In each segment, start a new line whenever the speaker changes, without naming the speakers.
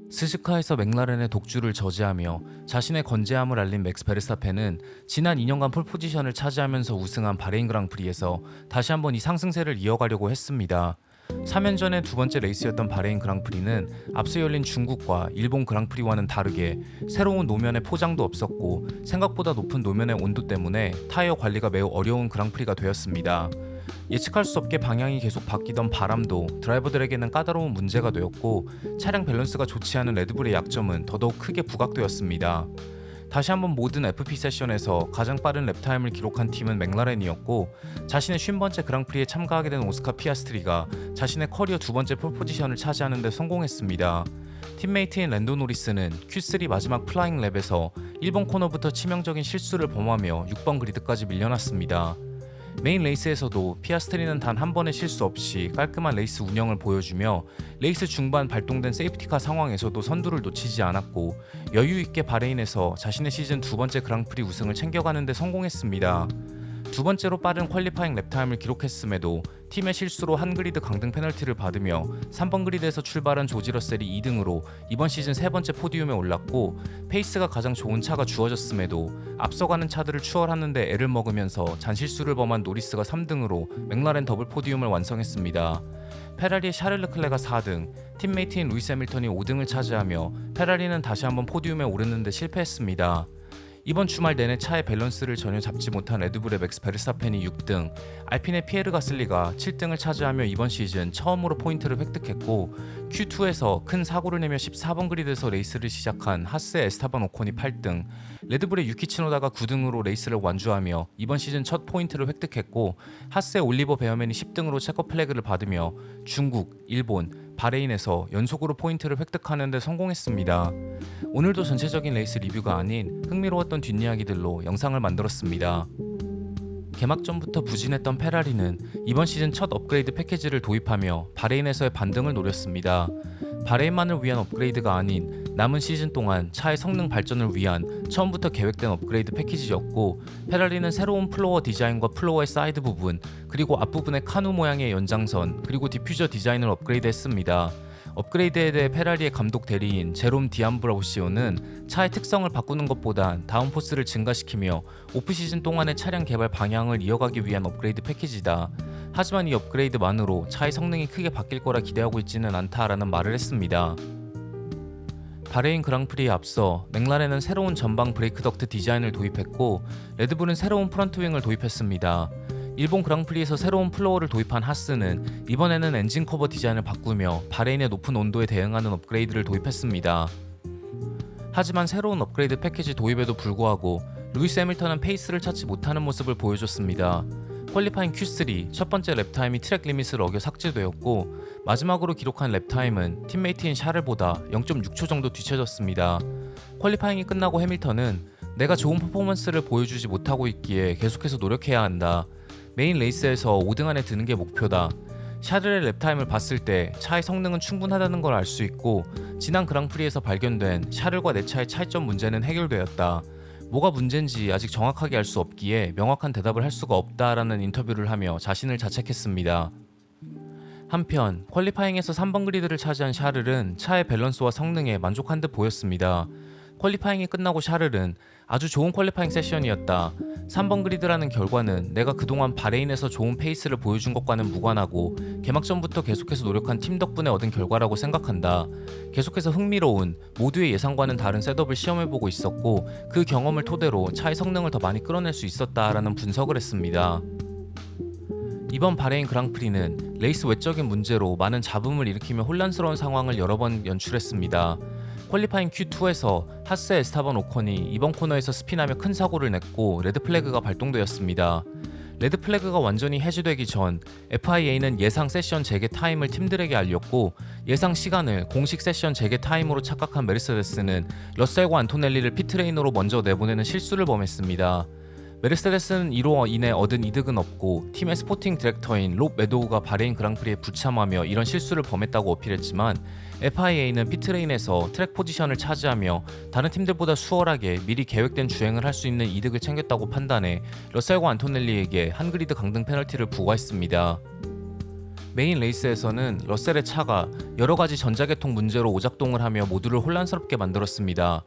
스즈카에서 맥라렌의 독주를 저지하며 자신의 건재함을 알린 맥스 베르스타펜은 지난 2년간 폴포지션을 차지하면서 우승한 바레인 그랑프리에서 다시 한번 이 상승세를 이어가려고 했습니다. 3년 전에 두 번째 레이스였던 바레인 그랑프리는 앞서 열린 중국과 일본 그랑프리와는 다르게 새로운 노면의 포장도 없었고 생각보다 높은 노면의 온도 때문에 타이어 관리가 매우 어려운 그랑프리가 되었습니다. 예측할 수 없게 방향이 계속 바뀌던 바람도 드라이버들에게는 까다로운 문제가 되었고 차량 밸런스가 좋지 않은 레드불의 약점은 더더욱 크게 부각되었습니다. 다시 한번 모든 FP 세션에서 가장 빠른 랩타임을 기록한 팀은 맥라렌이었고 자신의 50번째 그랑프리에 참가하게 된 오스카 피아스트리가 자신의 커리어 두 번째 폴포지션을 차지하는 데 성공했습니다. 팀메이트인 랜도 노리스는 Q3 마지막 플라잉 랩에서 1번 코너부터 치명적인 실수를 범하며 6번 그리드까지 밀려났습니다. 메인 레이스에서도 피아스트리는 단 한 번의 실수 없이 깔끔한 레이스 운영을 보여주며 레이스 중반 발동된 세이프티카 상황에서도 선두를 놓치지 않았고 여유있게 바레인에서 자신의 시즌 두 번째 그랑프리 우승을 챙겨가는 데 성공했습니다. 두 번째로 빠른 퀄리파잉 랩타임을 기록했음에도 팀의 실수로 한 그리드 강등 페널티를 받으며 3번 그리드에서 출발한 조지 러셀이 2등으로 이번 시즌 세 번째 포디움에 올랐고 페이스가 가장 좋은 차가 주어졌음에도 앞서가는 차들을 추월하는데 애를 먹으면서 잔실수를 범한 노리스가 3등으로 맥라렌 더블 포디움을 완성했습니다. 페라리의 샤를 르클레가 4등, 팀메이트인 루이스 해밀턴이 5등을 차지하며 페라리는 다시 한번 포디움에 오르는데 실패했습니다. 이번 주말 내내 차의 밸런스를 전혀 잡지 못한 레드불의 맥스 베르스타펜이 6등, 알핀의 피에르 가슬리가 7등을 차지하며 이번 시즌 처음으로 포인트를 획득했고 Q2에서 큰 사고를 내며 14번 그리드에서 레이스를 시작한 하스의 에스타반 오콘이 8등, 레드불의 유키 치노다가 9등으로 레이스를 완주하며 이번 시즌 첫 포인트를 획득했고 하스의 올리버 베어맨이 10등으로 체커 플래그를 받으며 중국, 일본, 바레인에서 연속으로 포인트를 획득하는 데 성공했습니다. 오늘도 전체적인 레이스 리뷰가 아닌 흥미로웠던 뒷이야기들로 영상을 만들었습니다. 개막전부터 부진했던 페라리는 이번 시즌 첫 업그레이드 패키지를 도입하며 바레인에서의 반등을 노렸습니다. 바레인만을 위한 업그레이드가 아닌 남은 시즌 동안 차의 성능 발전을 위한 처음부터 계획된 업그레이드 패키지였고 페라리는 새로운 플로어 디자인과 플로어의 사이드 부분 그리고 앞부분의 카누 모양의 연장선 그리고 디퓨저 디자인을 업그레이드했습니다. 업그레이드에 대해 페라리의 감독 대리인 제롬 디암브라우시오는 차의 특성을 바꾸는 것보단 다운포스를 증가시키며 오프시즌 동안의 차량 개발 방향을 이어가기 위한 업그레이드 패키지다. 하지만 이 업그레이드만으로 차의 성능이 크게 바뀔 거라 기대하고 있지는 않다라는 말을 했습니다. 바레인 그랑프리에 앞서 맥라렌은 새로운 전방 브레이크 덕트 디자인을 도입했고 레드불은 새로운 프런트 윙을 도입했습니다. 일본 그랑프리에서 새로운 플로어를 도입한 하스는 이번에는 엔진 커버 디자인을 바꾸며 바레인의 높은 온도에 대응하는 업그레이드를 도입했습니다. 하지만 새로운 업그레이드 패키지 도입에도 불구하고 루이스 해밀턴은 페이스를 찾지 못하는 모습을 보여줬습니다. 퀄리파잉 Q3 첫 번째 랩타임이 트랙 리밋을 어겨 삭제되었고 마지막으로 기록한 랩타임은 팀메이트인 샤를보다 0.6초 정도 뒤쳐졌습니다. 퀄리파잉이 끝나고 해밀턴은 내가 좋은 퍼포먼스를 보여주지 못하고 있기에 계속해서 노력해야 한다. 메인 레이스에서 5등 안에 드는 게 목표다. 샤를의 랩타임을 봤을 때 차의 성능은 충분하다는 걸 알 수 있고 지난 그랑프리에서 발견된 샤를과 내 차의 차이점 문제는 해결되었다. 뭐가 문제인지 아직 정확하게 알 수 없기에 명확한 대답을 할 수가 없다라는 인터뷰를 하며 자신을 자책했습니다. 한편 퀄리파잉에서 3번 그리드를 차지한 샤를은 차의 밸런스와 성능에 만족한 듯 보였습니다. 퀄리파잉이 끝나고 샤를은 아주 좋은 퀄리파잉 세션이었다. 3번 그리드라는 결과는 내가 그동안 바레인에서 좋은 페이스를 보여준 것과는 무관하고 개막전부터 계속해서 노력한 팀 덕분에 얻은 결과라고 생각한다. 계속해서 흥미로운 모두의 예상과는 다른 셋업을 시험해보고 있었고 그 경험을 토대로 차의 성능을 더 많이 끌어낼 수 있었다라는 분석을 했습니다. 이번 바레인 그랑프리는 레이스 외적인 문제로 많은 잡음을 일으키며 혼란스러운 상황을 여러 번 연출했습니다. 퀄리파잉 Q2에서 하스의 에스타반 오컨이 이번 코너에서 스피하며 큰 사고를 냈고 레드 플래그가 발동되었습니다. 레드 플래그가 완전히 해제되기 전 FIA는 예상 세션 재개 타임을 팀들에게 알렸고 예상 시간을 공식 세션 재개 타임으로 착각한 메르세데스는 러셀과 안토넬리를 피트레인으로 먼저 내보내는 실수를 범했습니다. 메르세데스는 이로 인해 얻은 이득은 없고 팀의 스포팅 디렉터인 롭 메도우가 바레인 그랑프리에 불참하며 이런 실수를 범했다고 어필했지만 FIA는 피트레인에서 트랙 포지션을 차지하며 다른 팀들보다 수월하게 미리 계획된 주행을 할 수 있는 이득을 챙겼다고 판단해 러셀과 안토넬리에게 한 그리드 강등 페널티를 부과했습니다. 메인 레이스에서는 러셀의 차가 여러가지 전자계통 문제로 오작동을 하며 모두를 혼란스럽게 만들었습니다.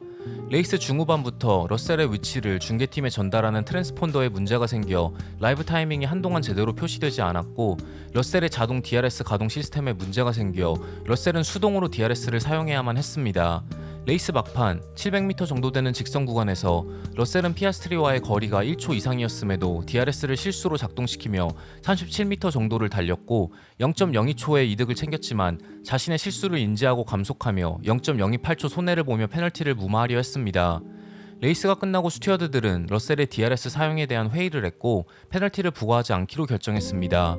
레이스 중후반부터 러셀의 위치를 중계팀에 전달하는 트랜스폰더에 문제가 생겨 라이브 타이밍이 한동안 제대로 표시되지 않았고, 러셀의 자동 DRS 가동 시스템에 문제가 생겨 러셀은 수동으로 DRS를 사용해야만 했습니다. 레이스 막판 700m 정도 되는 직선 구간에서 러셀은 피아스트리와의 거리가 1초 이상이었음에도 DRS를 실수로 작동시키며 37m 정도를 달렸고 0.02초의 이득을 챙겼지만 자신의 실수를 인지하고 감속하며 0.028초 손해를 보며 페널티를 무마하려 했습니다. 레이스가 끝나고 스튜어드들은 러셀의 DRS 사용에 대한 회의를 했고 페널티를 부과하지 않기로 결정했습니다.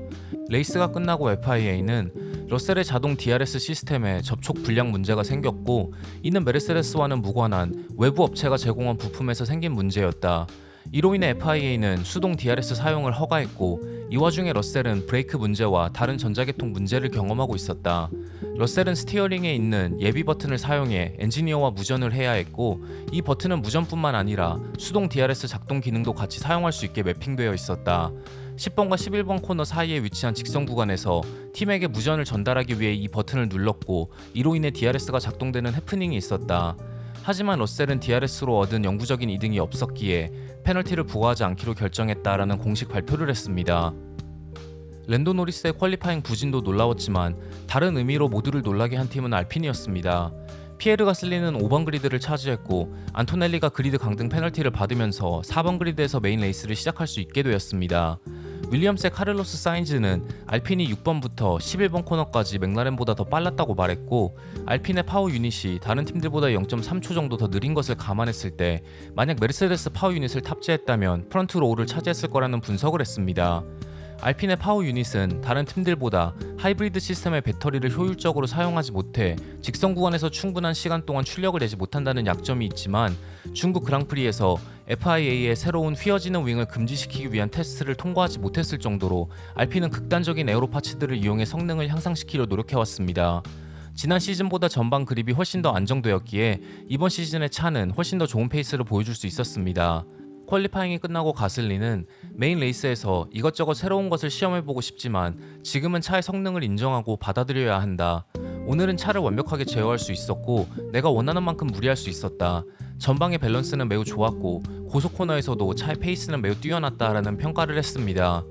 레이스가 끝나고 FIA는 러셀의 자동 DRS 시스템에 접촉 불량 문제가 생겼고, 이는 메르세데스와는 무관한 외부 업체가 제공한 부품에서 생긴 문제였다. 이로 인해 FIA는 수동 DRS 사용을 허가했고, 이 와중에 러셀은 브레이크 문제와 다른 전자계통 문제를 경험하고 있었다. 러셀은 스티어링에 있는 예비 버튼을 사용해 엔지니어와 무전을 해야 했고, 이 버튼은 무전뿐만 아니라 수동 DRS 작동 기능도 같이 사용할 수 있게 매핑되어 있었다. 10번과 11번 코너 사이에 위치한 직선 구간에서 팀에게 무전을 전달하기 위해 이 버튼을 눌렀고, 이로 인해 DRS가 작동되는 해프닝이 있었다. 하지만 러셀은 DRS로 얻은 영구적인 이득이 없었기에 페널티를 부과하지 않기로 결정했다라는 공식 발표를 했습니다. 랜도 노리스의 퀄리파잉 부진도 놀라웠지만 다른 의미로 모두를 놀라게 한 팀은 알핀이었습니다. 피에르 가슬리는 5번 그리드를 차지했고 안토넬리가 그리드 강등 페널티를 받으면서 4번 그리드에서 메인 레이스를 시작할 수 있게 되었습니다. 윌리엄스의 카를로스 사인즈는 알핀이 6번부터 11번 코너까지 맥라렌보다 더 빨랐다고 말했고, 알핀의 파워 유닛이 다른 팀들보다 0.3초 정도 더 느린 것을 감안했을 때 만약 메르세데스 파워 유닛을 탑재했다면 프런트 로우를 차지했을 거라는 분석을 했습니다. 알핀의 파워 유닛은 다른 팀들보다 하이브리드 시스템의 배터리를 효율적으로 사용하지 못해 직선 구간에서 충분한 시간 동안 출력을 내지 못한다는 약점이 있지만, 중국 그랑프리에서 FIA의 새로운 휘어지는 윙을 금지시키기 위한 테스트를 통과하지 못했을 정도로 알핀은 극단적인 에어로 파츠들을 이용해 성능을 향상시키려 노력해왔습니다. 지난 시즌보다 전방 그립이 훨씬 더 안정되었기에 이번 시즌의 차는 훨씬 더 좋은 페이스를 보여줄 수 있었습니다. 퀄리파잉이 끝나고 가슬리는 메인 레이스에서 이것저것 새로운 것을 시험해보고 싶지만 지금은 차의 성능을 인정하고 받아들여야 한다. 오늘은 차를 완벽하게 제어할 수 있었고 내가 원하는 만큼 무리할 수 있었다. 전방의 밸런스는 매우 좋았고 고속 코너에서도 차의 페이스는 매우 뛰어났다라는 평가를 했습니다.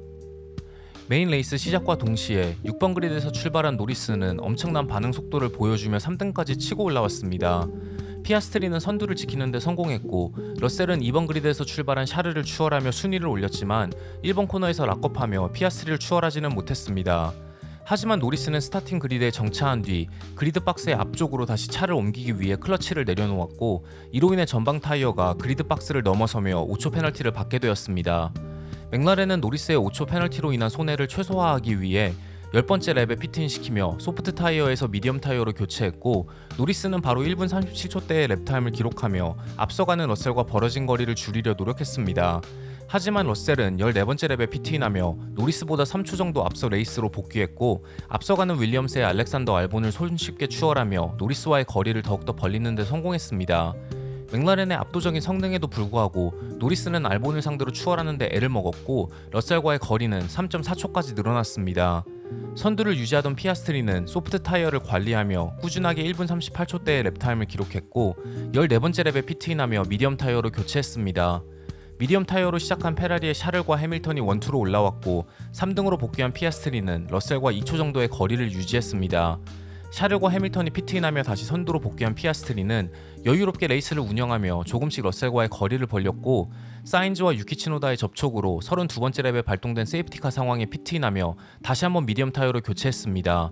메인 레이스 시작과 동시에 6번 그리드에서 출발한 노리스는 엄청난 반응 속도를 보여주며 3등까지 치고 올라왔습니다. 피아스트리는 선두를 지키는 데 성공했고, 러셀은 2번 그리드에서 출발한 샤르를 추월하며 순위를 올렸지만 1번 코너에서 락업하며 피아스트리를 추월하지는 못했습니다. 하지만 노리스는 스타팅 그리드에 정차한 뒤 그리드 박스의 앞쪽으로 다시 차를 옮기기 위해 클러치를 내려놓았고, 이로 인해 전방 타이어가 그리드 박스를 넘어서며 5초 페널티를 받게 되었습니다. 맥라렌은 노리스의 5초 페널티로 인한 손해를 최소화하기 위해 10번째 랩에 피트인시키며 소프트 타이어에서 미디엄 타이어로 교체했고, 노리스는 바로 1분 37초대의 랩타임을 기록하며 앞서가는 러셀과 벌어진 거리를 줄이려 노력했습니다. 하지만 러셀은 14번째 랩에 피트인하며 노리스보다 3초 정도 앞서 레이스로 복귀했고, 앞서가는 윌리엄스의 알렉산더 알본을 손쉽게 추월하며 노리스와의 거리를 더욱더 벌리는 데 성공했습니다. 맥라렌의 압도적인 성능에도 불구하고 노리스는 알본을 상대로 추월하는 데 애를 먹었고, 러셀과의 거리는 3.4초까지 늘어났습니다. 선두를 유지하던 피아스트리는 소프트 타이어를 관리하며 꾸준하게 1분 38초대의 랩타임을 기록했고, 14번째 랩에 피트인하며 미디엄 타이어로 교체했습니다. 미디엄 타이어로 시작한 페라리의 샤를과 해밀턴이 원투로 올라왔고, 3등으로 복귀한 피아스트리는 러셀과 2초 정도의 거리를 유지했습니다. 샤를과 해밀턴이 피트인하며 다시 선두로 복귀한 피아스트리는 여유롭게 레이스를 운영하며 조금씩 러셀과의 거리를 벌렸고, 사인즈와 유키 치노다의 접촉으로 32번째 랩에 발동된 세이프티카 상황에 피트인하며 다시 한번 미디엄 타이어로 교체했습니다.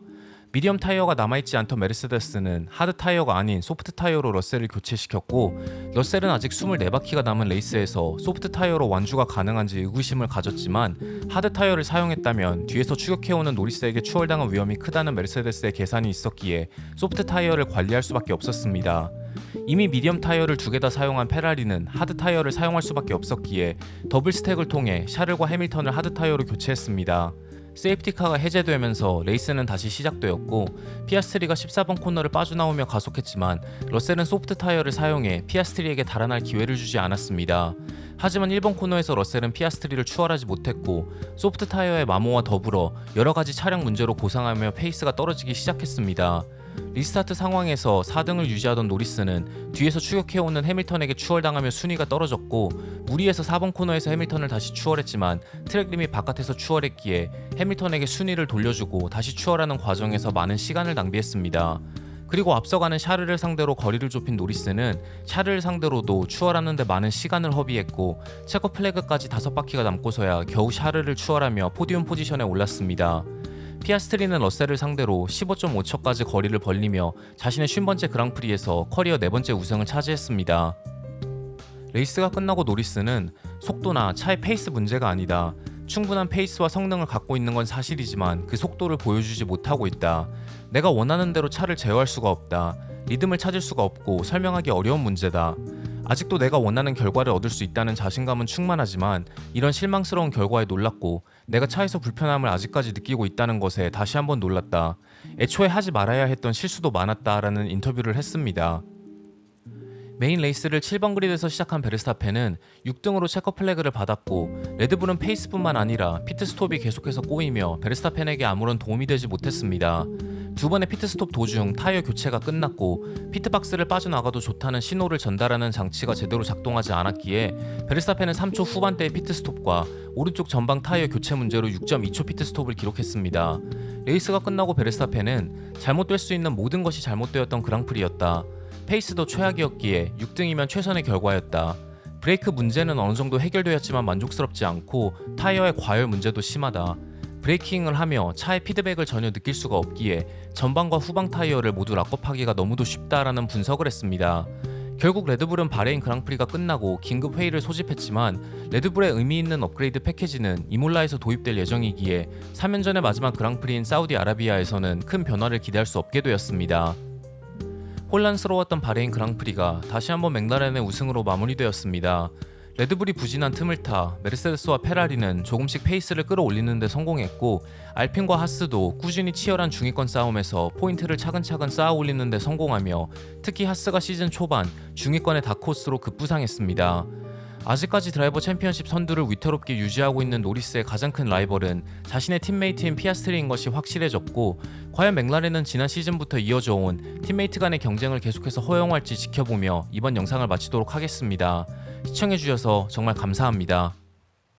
미디엄 타이어가 남아있지 않던 메르세데스는 하드 타이어가 아닌 소프트 타이어로 러셀을 교체시켰고, 러셀은 아직 24바퀴가 남은 레이스에서 소프트 타이어로 완주가 가능한지 의구심을 가졌지만 하드 타이어를 사용했다면 뒤에서 추격해오는 노리스에게 추월당할 위험이 크다는 메르세데스의 계산이 있었기에 소프트 타이어를 관리할 수밖에 없었습니다. 이미 미디엄 타이어를 2개 다 사용한 페라리는 하드 타이어를 사용할 수밖에 없었기에 더블 스택을 통해 샤를과 해밀턴을 하드 타이어로 교체했습니다. 세이프티카가 해제되면서 레이스는 다시 시작되었고 피아스트리가 14번 코너를 빠져나오며 가속했지만 러셀은 소프트 타이어를 사용해 피아스트리에게 달아날 기회를 주지 않았습니다. 하지만 1번 코너에서 러셀은 피아스트리를 추월하지 못했고 소프트 타이어의 마모와 더불어 여러가지 차량 문제로 고상하며 페이스가 떨어지기 시작했습니다. 리스타트 상황에서 4등을 유지하던 노리스는 뒤에서 추격해오는 해밀턴에게 추월당하며 순위가 떨어졌고 무리해서 4번 코너에서 해밀턴을 다시 추월했지만 트랙 리밋 바깥에서 추월했기에 해밀턴에게 순위를 돌려주고 다시 추월하는 과정에서 많은 시간을 낭비했습니다. 그리고 앞서가는 샤르를 상대로 거리를 좁힌 노리스는 샤르를 상대로도 추월하는 데 많은 시간을 허비했고 체커 플래그까지 5바퀴가 남고서야 겨우 샤르를 추월하며 포디움 포지션에 올랐습니다. 피아스트리는 러셀을 상대로 15.5초까지 거리를 벌리며 자신의 50번째 그랑프리에서 커리어 4번째 우승을 차지했습니다. 레이스가 끝나고 노리스는 속도나 차의 페이스 문제가 아니다. 충분한 페이스와 성능을 갖고 있는 건 사실이지만 그 속도를 보여주지 못하고 있다. 내가 원하는 대로 차를 제어할 수가 없다. 리듬을 찾을 수가 없고 설명하기 어려운 문제다. 아직도 내가 원하는 결과를 얻을 수 있다는 자신감은 충만하지만 이런 실망스러운 결과에 놀랐고 내가 차에서 불편함을 아직까지 느끼고 있다는 것에 다시 한번 놀랐다. 애초에 하지 말아야 했던 실수도 많았다라는 인터뷰를 했습니다. 메인 레이스를 7번 그리드에서 시작한 베르스타펜은 6등으로 체커 플래그를 받았고 레드불은 페이스뿐만 아니라 피트스톱이 계속해서 꼬이며 베르스타펜에게 아무런 도움이 되지 못했습니다. 두 번의 피트스톱 도중 타이어 교체가 끝났고 피트박스를 빠져나가도 좋다는 신호를 전달하는 장치가 제대로 작동하지 않았기에 베르스타펜은 3초 후반대의 피트스톱과 오른쪽 전방 타이어 교체 문제로 6.2초 피트스톱을 기록했습니다. 레이스가 끝나고 베르스타펜은 잘못될 수 있는 모든 것이 잘못되었던 그랑프리였다. 페이스도 최악이었기에 6등이면 최선의 결과였다. 브레이크 문제는 어느 정도 해결되었지만 만족스럽지 않고 타이어의 과열 문제도 심하다. 브레이킹을 하며 차의 피드백을 전혀 느낄 수가 없기에 전방과 후방 타이어를 모두 락업하기가 너무도 쉽다라는 분석을 했습니다. 결국 레드불은 바레인 그랑프리가 끝나고 긴급 회의를 소집했지만 레드불의 의미 있는 업그레이드 패키지는 이몰라에서 도입될 예정이기에 3년전의 마지막 그랑프리인 사우디아라비아에서는 큰 변화를 기대할 수 없게 되었습니다. 혼란스러웠던 바레인 그랑프리가 다시 한번 맥라렌의 우승으로 마무리되었습니다. 레드불이 부진한 틈을 타 메르세데스와 페라리는 조금씩 페이스를 끌어올리는 데 성공했고 알핀과 하스도 꾸준히 치열한 중위권 싸움에서 포인트를 차근차근 쌓아 올리는 데 성공하며 특히 하스가 시즌 초반 중위권의 다크호스로 급부상했습니다. 아직까지 드라이버 챔피언십 선두를 위태롭게 유지하고 있는 노리스의 가장 큰 라이벌은 자신의 팀메이트인 피아스트리인 것이 확실해졌고 과연 맥라렌은 지난 시즌부터 이어져 온 팀메이트 간의 경쟁을 계속해서 허용할지 지켜보며 이번 영상을 마치도록 하겠습니다. 시청해주셔서 정말 감사합니다.